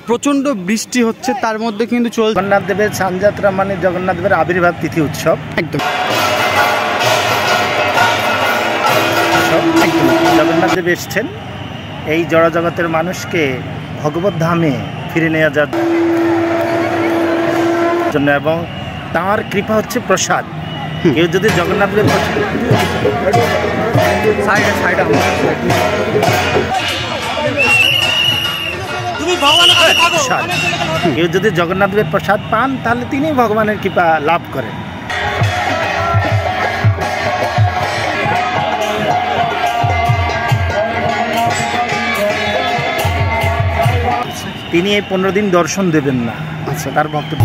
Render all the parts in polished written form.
প্রচণ্ড বৃষ্টি হচ্ছে, তার মধ্যে কিন্তু চলছে জগন্নাথ দেবের স্নানযাত্রা মানে জগন্নাথ দেবের আবির্ভাব তিথি উৎসব। একদম জগন্নাথ দেব এসছেন এই জড়জগতের মানুষকে ভগবত ধামে ফিরে নিয়ে যাওয়ার জন্য, এবং তাঁর কৃপা হচ্ছে প্রসাদ। কেউ যদি জগন্নাথ দেবের কেউ যদি জগন্নাথ দেবের প্রসাদ পান তাহলে তিনি ভগবানের কৃপা লাভ করেন। তিনি এই 15 দিন দর্শন দেবেন না। আচ্ছা, তার বক্তব্য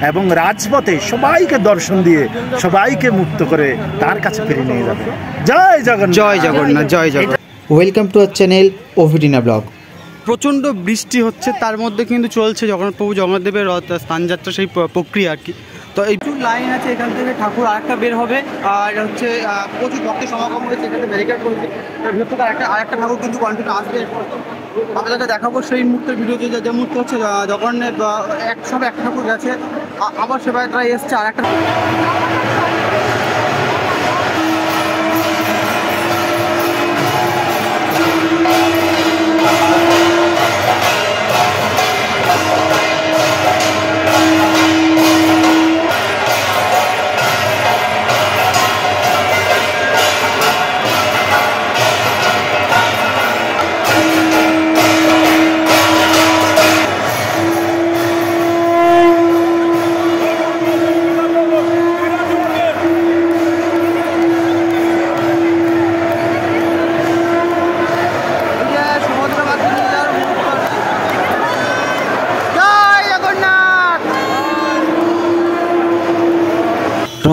এবং রাজপথে সবাইকে দর্শন দিয়ে সবাইকে মুক্ত করে তার কাছে ফিরে নিয়ে যাবে। জয় জগন্নাথ, জয় জগন্নাথ, জয় Jagannath. Welcome to our channel ওভিডিনা ব্লগ। প্রচণ্ড বৃষ্টি হচ্ছে, তার মধ্যে কিন্তু চলছে জগন্নাথ প্রভু জগন্নাথ দেবের স্নানযাত্রা, সেই প্রক্রিয়া আর কি। তো একটু লাইন আছে, এখান থেকে ঠাকুর আরেকটা বের হবে, আর হচ্ছে প্রচুর ভক্তের সমাগম হয়েছে, এখানে ব্যারিকেড করেছে। ভেতর আরেকটা ঠাকুর কিন্তু কন্টিনিউ আসবে। আপনাদেরকে দেখাবো সেই মুহূর্তের ভিডিওতে, যে মুহূর্তে হচ্ছে জগন্নাথ একসঙ্গে একটা ঠাকুর গেছে, আবার সেবায়তরা এসছে আর একটা।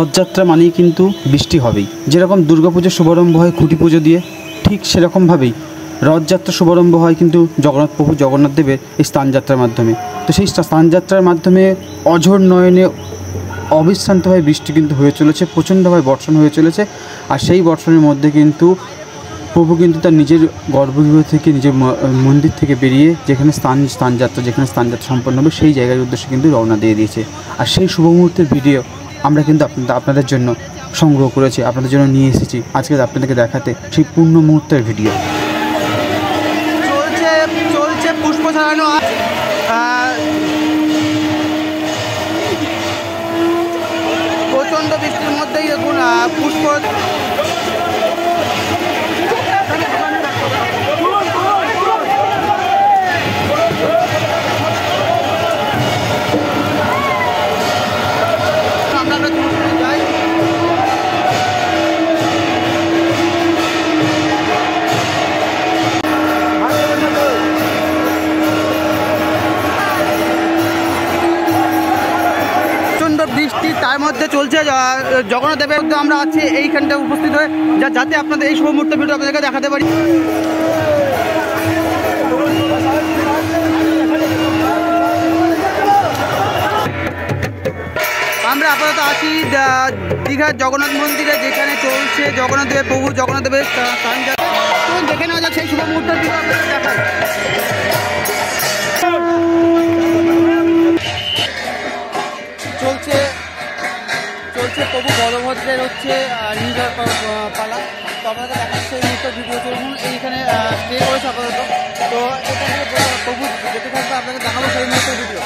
রথযাত্রা মানেই কিন্তু বৃষ্টি হবেই। যেরকম দুর্গাপুজোর শুভারম্ভ হয় খুঁটি পুজো দিয়ে, ঠিক সেরকমভাবেই রথযাত্রা শুভারম্ভ হয় কিন্তু জগন্নাথ প্রভু জগন্নাথ দেবের এই স্নানযাত্রার মাধ্যমে। তো সেই স্নানযাত্রার মাধ্যমে অঝোর নয়নে অবিশ্রান্তভাবে বৃষ্টি কিন্তু হয়ে চলেছে, প্রচণ্ডভাবে বর্ষণ হয়ে চলেছে। আর সেই বর্ষণের মধ্যে কিন্তু প্রভু কিন্তু তার নিজের গর্ভগৃহ থেকে, নিজের মন্দির থেকে বেরিয়ে যেখানে যেখানে স্নানযাত্রা সম্পন্ন হবে সেই জায়গার উদ্দেশ্যে কিন্তু রওনা দিয়ে দিয়েছে। আর সেই শুভ মুহূর্তের ভিডিও আমরা কিন্তু আপনাদের জন্য সংগ্রহ করেছি, আপনাদের জন্য নিয়ে এসেছি আজকে আপনাদেরকে দেখাতে সেই পূর্ণ মুহূর্তের ভিডিও। চলছে পুষ্প ছড়ানো, প্রচণ্ড বৃষ্টির মধ্যেই দেখুন পুষ্প। বৃষ্টি তার মধ্যে চলছে জগন্নাথ দেবের, আমরা আছি এইখানটা উপস্থিত হয়ে যাতে আপনাদের এই শুভ মুহূর্তের ভিডিও আপনাদেরকে দেখাতে পারি। আমরা আপাতত আছি দীঘার জগন্নাথ মন্দিরে, যেখানে চলছে জগন্নাথ দেবের প্রভু জগন্নাথ দেবের স্নানযাত্রা। দেখে নেওয়া যাক সেই শুভ মুহূর্তের ভিডিও আপনাদের দেখায়। চলছে প্রভু বলভদ্রের হচ্ছে নিজের পালা। তো আপনাদের দেখাচ্ছে এই মুহূর্তের ভিডিও। চলুন এইখানে স্টে করেছে আপাতত। তো এখানে প্রভু যেতে থাকবে, আপনাদের দেখাবো সেই মুহূর্তের ভিডিও।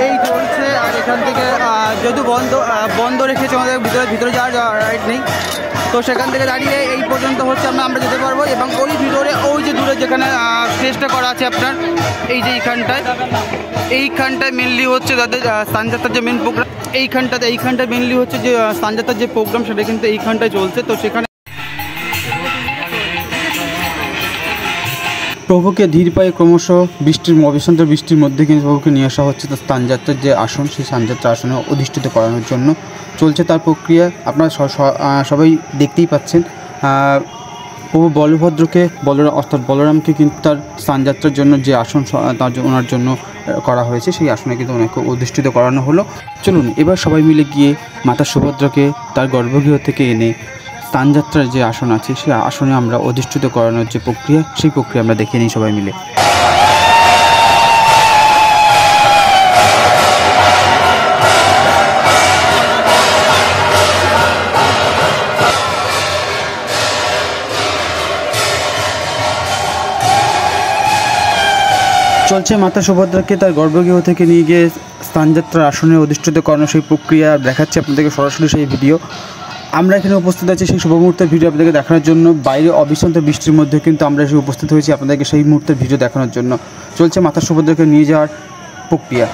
এই চলছে। আর এখান থেকে যেহেতু বন্ধ রেখেছে, আমাদের ভিতরে যাওয়ার রাইট নেই, তো সেখান থেকে দাঁড়িয়ে এই পর্যন্ত হচ্ছে আমরা যেতে পারবো। এবং ওই ভিতরে ওই যে দূরে যেখানে স্টেজটা করা আছে আপনার, এই যে এইখানটায় মেনলি হচ্ছে তাদের স্থানযাত্রার যে মেন প্রোগ্রাম, এইখানটায় মেনলি হচ্ছে যে স্থানযাত্রার যে প্রোগ্রাম সেটা কিন্তু এইখানটায় চলছে। তো সেখানে প্রভুকে ধীর পায়ে ক্রমশ অবিশ্রান্ত বৃষ্টির মধ্যে কিন্তু প্রভুকে নিয়ে আসা হচ্ছে তার স্থানযাত্রার যে আসন, সেই স্থানযাত্রা আসনে অধিষ্ঠিত করানোর জন্য চলছে তার প্রক্রিয়া। আপনারা সবাই দেখতেই পাচ্ছেন। প্রভু বলভদ্রকে অর্থাৎ বলরামকে কিন্তু তার স্থানযাত্রার জন্য যে আসন ওনার জন্য করা হয়েছে, সেই আসনে কিন্তু ওনাকে অধিষ্ঠিত করানো হলো। চলুন এবার সবাই মিলে গিয়ে মাতা সুভদ্রাকে তার গর্ভগৃহ থেকে এনে স্থানযাত্রার যে আসন আছে সেই আসনে আমরা অধিষ্ঠিত করানোর যে প্রক্রিয়া, সেই প্রক্রিয়া আমরা দেখে নিই সবাই মিলে। চলছে মাতা সুভদ্রাকে তার গর্ভগৃহ থেকে নিয়ে গিয়ে স্থানযাত্রার আসনে অধিষ্ঠিত করানো সেই প্রক্রিয়া দেখাচ্ছে আপনাদেরকে সরাসরি সেই ভিডিও। আমরা এখানে উপস্থিত আছি সেই শুভ মুহূর্তের ভিডিও আপনাদেরকে দেখানোর জন্য। বাইরে অবিশ্রান্ত বৃষ্টির মধ্যে কিন্তু আমরা এসে উপস্থিত হয়েছি আপনাদেরকে সেই মুহূর্তের ভিডিও দেখানোর জন্য। চলছে মাতা সুভদ্রাকে নিয়ে যাওয়ার প্রক্রিয়া।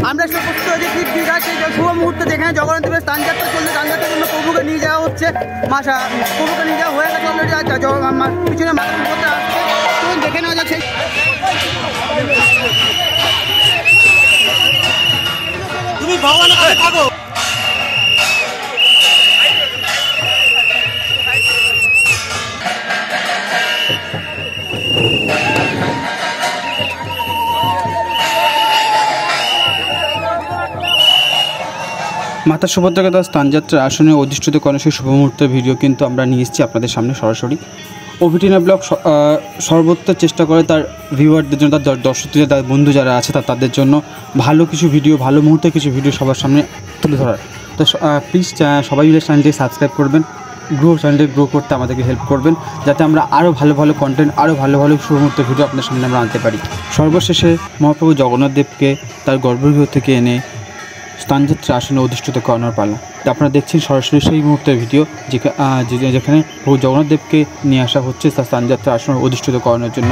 আমরা সব উপস্থিত হয়েছি ঠিক দীঘাতে শুভ মুহূর্তে, যেখানে জগন্নাথ দেবের স্থানযাত্রা চলছে। স্থানযাত্রার জন্য প্রভুকে নিয়ে যাওয়া হচ্ছে। প্রভুকে নিয়ে যাওয়া হয়ে গেছে অলরেডি। পিছনে মাতা সুভদ্রা আসছে, চলুন দেখে নেওয়া যাচ্ছে। তুমি ভগবান থাকো। মাতা সুভদ্রাকে তার স্থানযাত্রার আসনে অধিষ্ঠিত করার সেই শুভ মুহূর্তের ভিডিও কিন্তু আমরা নিয়ে এসেছি আপনাদের সামনে সরাসরি। ওভিটিনা ব্লগ সর্বোচ্চ চেষ্টা করে তার ভিউয়ারদের জন্য, তার দর্শকদের, তার বন্ধু যারা আছে তাদের জন্য ভালো কিছু ভিডিও, ভালো মুহূর্তে কিছু ভিডিও সবার সামনে তুলে ধরার। তো প্লিজ সবাই মিলে চ্যানেলটি সাবস্ক্রাইব করবেন, চ্যানেলটি গ্রো করতে আমাদেরকে হেল্প করবেন, যাতে আমরা আরও ভালো ভালো কন্টেন্ট, আরও ভালো ভালো শুভ মুহূর্তের ভিডিও আপনাদের সামনে আমরা আনতে পারি। সর্বশেষে মহাপ্রভু জগন্নাথ দেবকে তার গর্ভগৃহ থেকে এনে স্থানযাত্রা আসনে অধিষ্ঠিত করানোর পালা। তো আপনারা দেখছেন সরাসরি সেই মুহূর্তের ভিডিও, যেখানে প্রভু জগন্নাথ দেবকে নিয়ে আসা হচ্ছে তার স্থানযাত্রা আসনে অধিষ্ঠিত করানোর জন্য।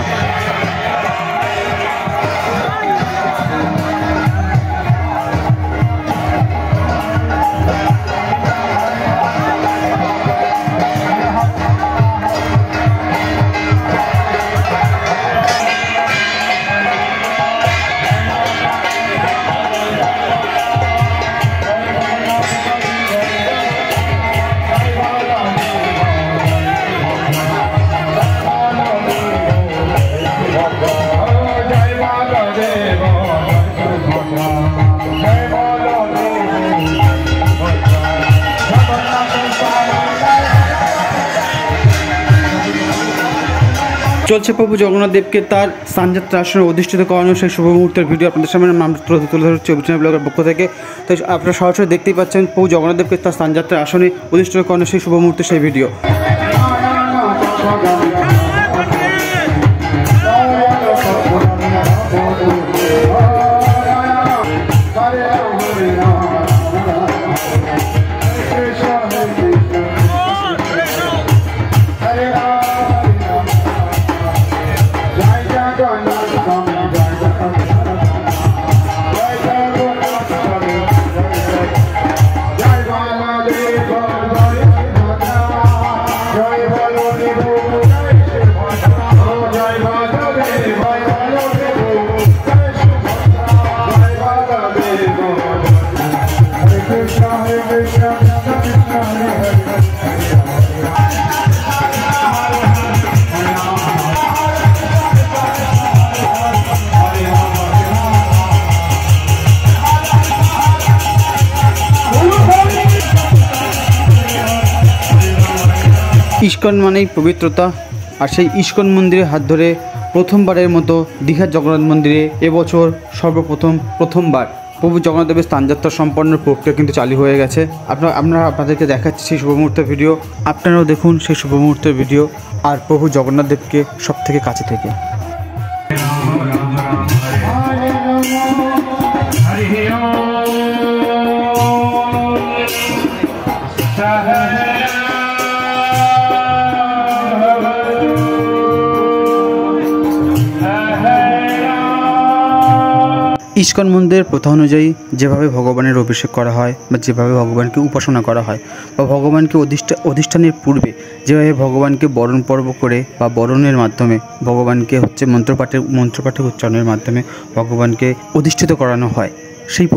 চলছে প্রভু জগন্নাথ দেবকে তার স্থানযাত্রা আসনে অধিষ্ঠিত করানোর সেই শুভ মুহূর্তের ভিডিও আপনাদের সামনে আমরা তুলে ধরছি ওভিটিনা ব্লগের পক্ষ থেকে। তো আপনারা সরাসরি দেখতেই পাচ্ছেন প্রভু জগন্নাথ দেবকে তার স্থানযাত্রা আসনে অধিষ্ঠিত করানোর সেই শুভ মুহূর্তের সেই ভিডিও। ইস্কন মানেই পবিত্রতা, আর সেই ইস্কন মন্দিরের হাত ধরে প্রথমবারের মতো দীঘার জগন্নাথ মন্দিরে এবছর প্রথমবার প্রভু জগন্নাথ দেবের স্থানযাত্রা সম্পন্নের প্রক্রিয়া কিন্তু চালু হয়ে গেছে। আমরা আপনাদেরকে দেখাচ্ছি সেই শুভ মুহূর্তের ভিডিও, আপনারাও দেখুন সেই শুভ মুহূর্তের ভিডিও আর প্রভু জগন্নাথ দেবকে সব থেকে কাছে থেকে। ইস্কন মন্দিরের প্রথা অনুযায়ী যেভাবে ভগবানের অভিষেক করা হয় বা যেভাবে ভগবানকে উপাসনা করা হয় বা ভগবানকে অধিষ্ঠানের পূর্বে যেভাবে ভগবানকে বরণ পর্ব করে বা বরণের মাধ্যমে ভগবানকে মন্ত্রপাঠের উচ্চারণের মাধ্যমে ভগবানকে অধিষ্ঠিত করানো হয়, সেই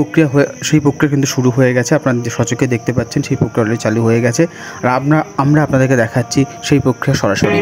প্রক্রিয়া কিন্তু শুরু হয়ে গেছে। আপনারা সচক্ষে দেখতে পাচ্ছেন সেই প্রক্রিয়া অলরেডি চালু হয়ে গেছে, আর আমরা আপনাদেরকে দেখাচ্ছি সেই প্রক্রিয়া সরাসরি।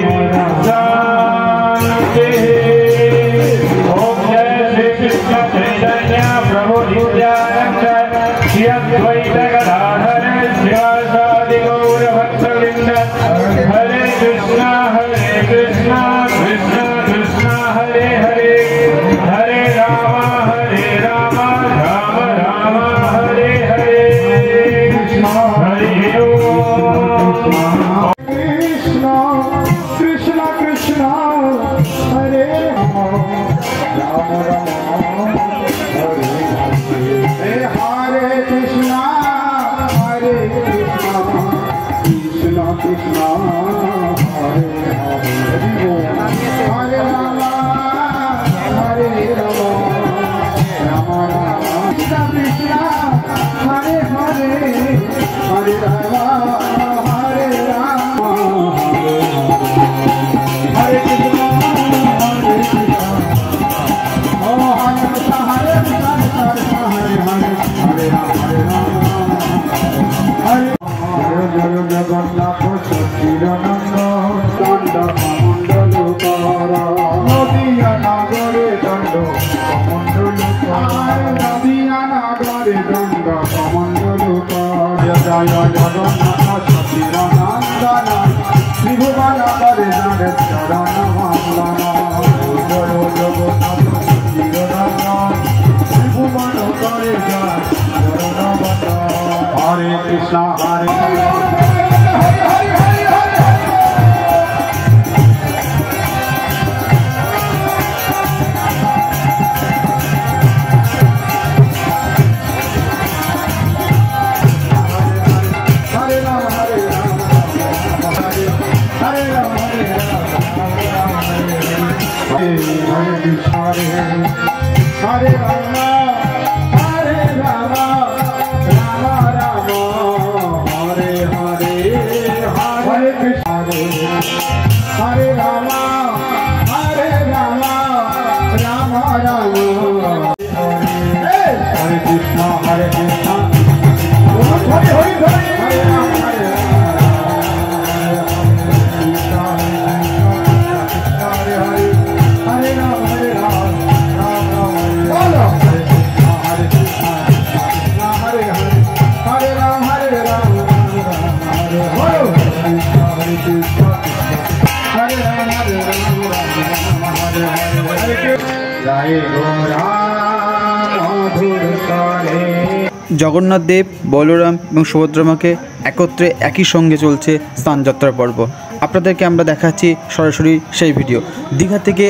জগন্নাথ দেব, বলরাম এবং সুভদ্রা মাকে একত্রে একই সঙ্গে চলছে স্নানযাত্রার পর্ব। আপনাদেরকে আমরা দেখাচ্ছি সরাসরি সেই ভিডিও। দীঘা থেকে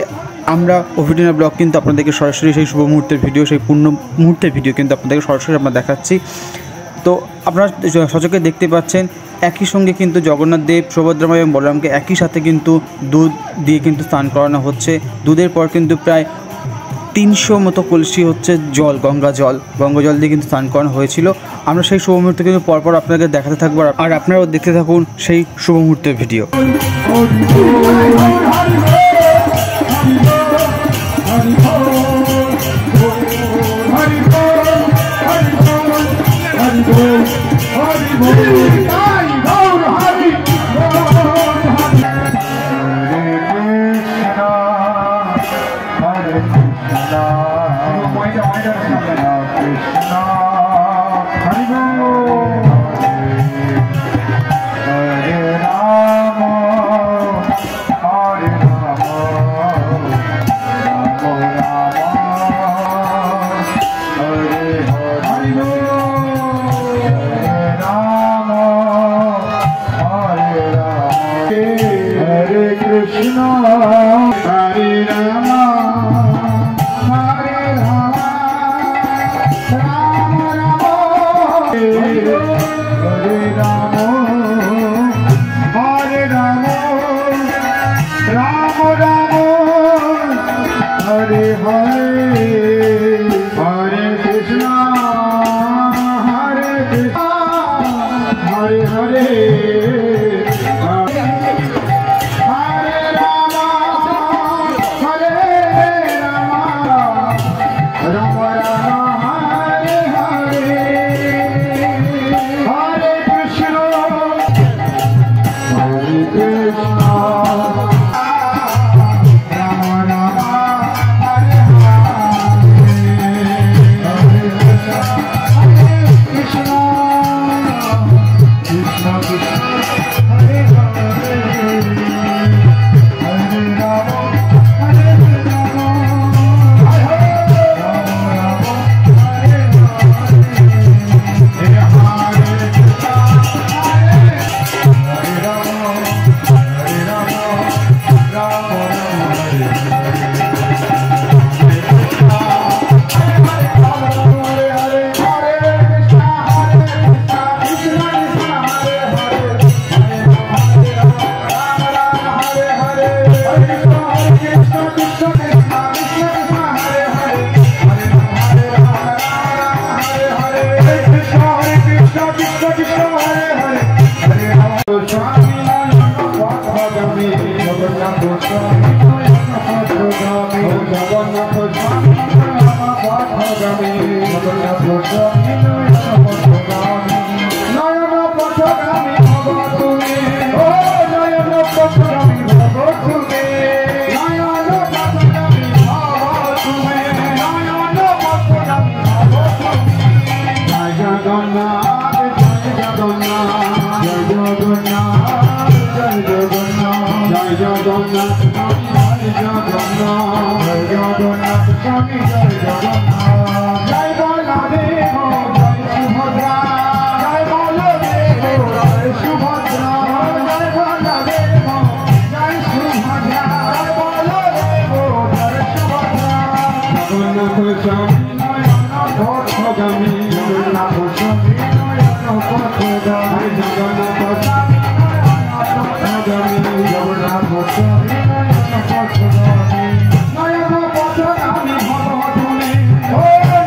আমরা ওভিডিনা ব্লগ কিন্তু আপনাদেরকে সরাসরি সেই শুভ মুহূর্তের ভিডিও, সেই পূর্ণ মুহূর্তের ভিডিও কিন্তু আপনাদেরকে সরাসরি আমরা দেখাচ্ছি। তো আপনারা সচক্ষে দেখতে পাচ্ছেন একই সঙ্গে কিন্তু জগন্নাথ দেব, সুভদ্রা এবং বলরামকে একই সাথে কিন্তু দুধ দিয়ে কিন্তু স্নান করানো হচ্ছে। দুধের পর কিন্তু প্রায় 300 মতো কলসি হচ্ছে জল, গঙ্গা জল দিয়ে কিন্তু স্নান করানো হয়েছিল। আমরা সেই শুভ মুহূর্তে কিন্তু পরপর আপনাদের দেখাতে থাকবো, আর আপনারাও দেখতে থাকুন সেই শুভ মুহূর্তের ভিডিও।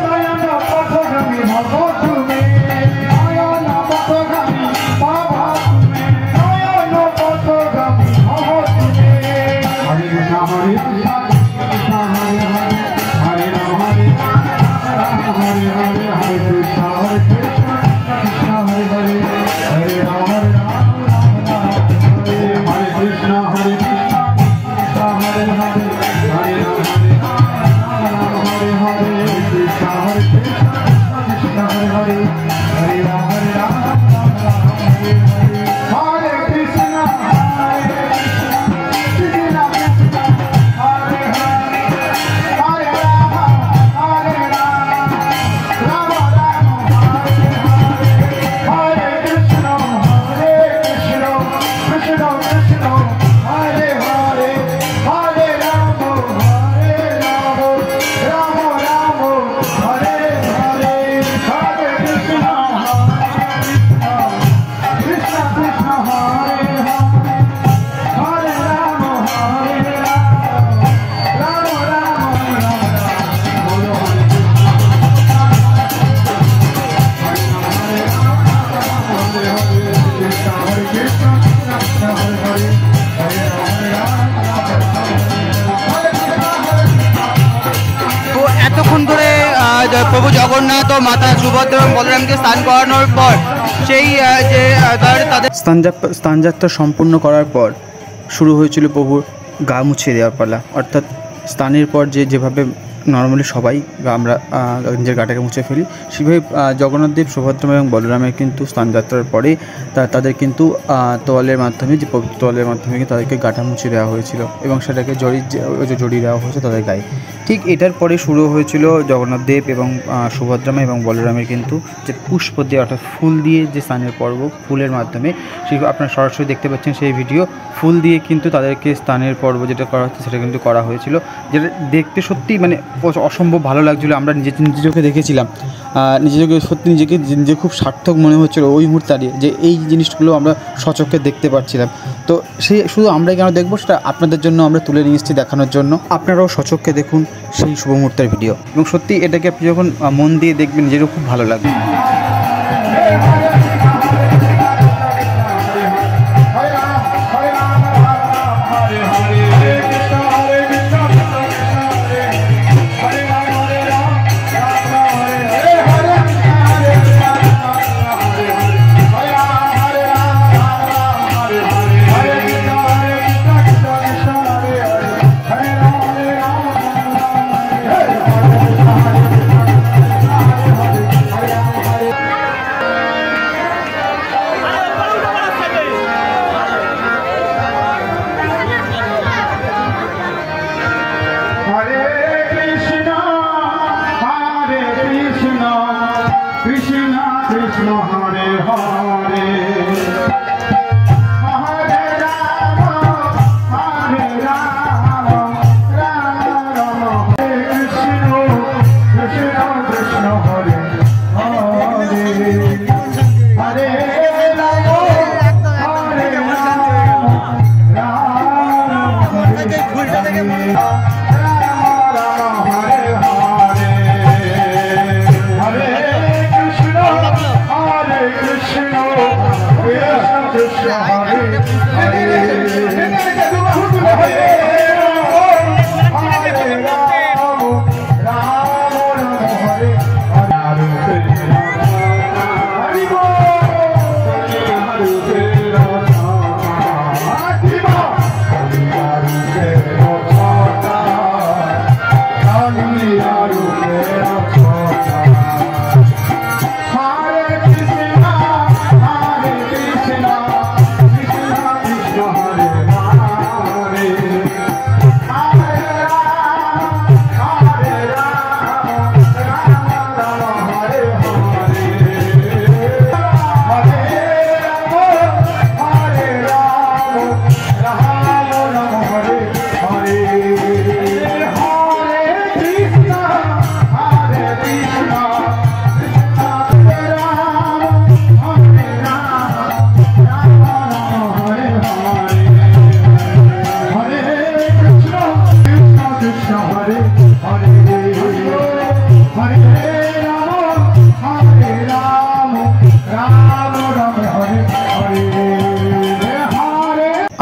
নয়ন তো এতক্ষণ ধরে প্রভু জগন্নাথ ও মাতা সুভদ্রা এবং বলরামকে স্নান করানোর পর সেই তাদের স্নানযাত্রা সম্পূর্ণ করার পর শুরু হয়েছিল প্রভুর গা মুছিয়ে দেওয়ার পালা। অর্থাৎ স্নানের পর যেভাবে নর্মালি সবাই আমরা নিজের গাটাকে মুছে ফেলি, সেভাবে জগন্নাথদেব, সুভদ্রা এবং বলরামের কিন্তু স্নানযাত্রার পরে তাদের কিন্তু তোয়ালের মাধ্যমে, যে পবিত্র তোয়ালের মাধ্যমে তাদেরকে গাটা মুছে দেওয়া হয়েছিল এবং সেটাকে জড়িয়ে দেওয়া হয়েছে তাদের গায়ে। ঠিক এটার পরে শুরু হয়েছিল জগন্নাথদেব এবং সুভদ্রা এবং বলরামের কিন্তু যে পুষ্প দিয়ে, অর্থাৎ ফুল দিয়ে যে স্নানের পর্ব, ফুলের মাধ্যমে সেই আপনারা সরাসরি দেখতে পাচ্ছেন সেই ভিডিও। ফুল দিয়ে কিন্তু তাদেরকে স্নানের পর্ব যেটা করা হচ্ছে সেটা কিন্তু করা হয়েছিল, যেটা দেখতে সত্যি মানে অসম্ভব ভালো লাগছিলো। আমরা নিজে চোখে দেখেছিলাম, নিজে চোখে সত্যি নিজে খুব সার্থক মনে হচ্ছিলো ওই মুহূর্তে দাঁড়িয়ে, যে এই জিনিসগুলো আমরা সচক্ষে দেখতে পাচ্ছিলাম। তো সেই শুধু আমরাই কেন দেখবো, সেটা আপনাদের জন্য আমরা তুলে নিয়ে এসেছি দেখানোর জন্য। আপনারাও সচক্ষে দেখুন সেই শুভ মুহূর্তের ভিডিও, এবং সত্যি এটাকে আপনি যখন মন দিয়ে দেখবেন নিজেরও খুব ভালো লাগবে।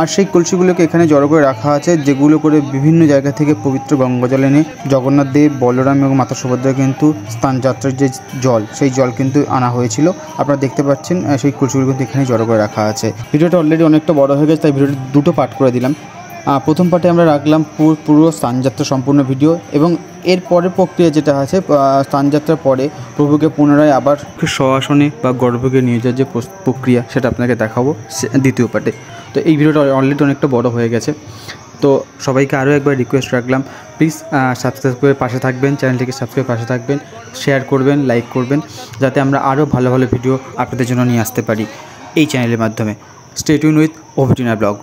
আর সেই কলসিগুলোকে এখানে জড়ো করে রাখা আছে, যেগুলো করে বিভিন্ন জায়গা থেকে পবিত্র গঙ্গাজল এনে জগন্নাথ দেব, বলরাম এবং মাতা সুভদ্রা কিন্তু স্নানযাত্রার যে জল, সেই জল কিন্তু আনা হয়েছিল। আপনারা দেখতে পাচ্ছেন সেই কলসিগুলো কিন্তু এখানে জড়ো করে রাখা আছে। ভিডিওটা অলরেডি অনেকটা বড় হয়ে গেছে, তাই ভিডিওটা দুটো পার্ট করে দিলাম। প্রথম পার্টে আমরা রাখলাম পুরো স্নানযাত্রা সম্পূর্ণ ভিডিও, এবং এর পরের প্রক্রিয়া যেটা আছে, স্নানযাত্রার পরে প্রভুকে পুনরায় আবার শোয়াসনে বা গর্ভকে নিয়ে যাওয়ার যে প্রক্রিয়া, সেটা আপনাকে দেখাবো দ্বিতীয় পার্টে। তো এই ভিডিওটা অলরেডি অনেকটা বড় হয়ে গেছে, তো সবাইকে আরও একবার রিকোয়েস্ট রাখলাম, প্লিজ সাবস্ক্রাইব করে পাশে থাকবেন, চ্যানেলটিকে সাবস্ক্রাইব পাশে থাকবেন, শেয়ার করবেন, লাইক করবেন, যাতে আমরা আরও ভালো ভালো ভিডিও আপনাদের জন্য নিয়ে আসতে পারি এই চ্যানেলের মাধ্যমে। স্টে টিউন উইথ ওভিটিনা ব্লগ।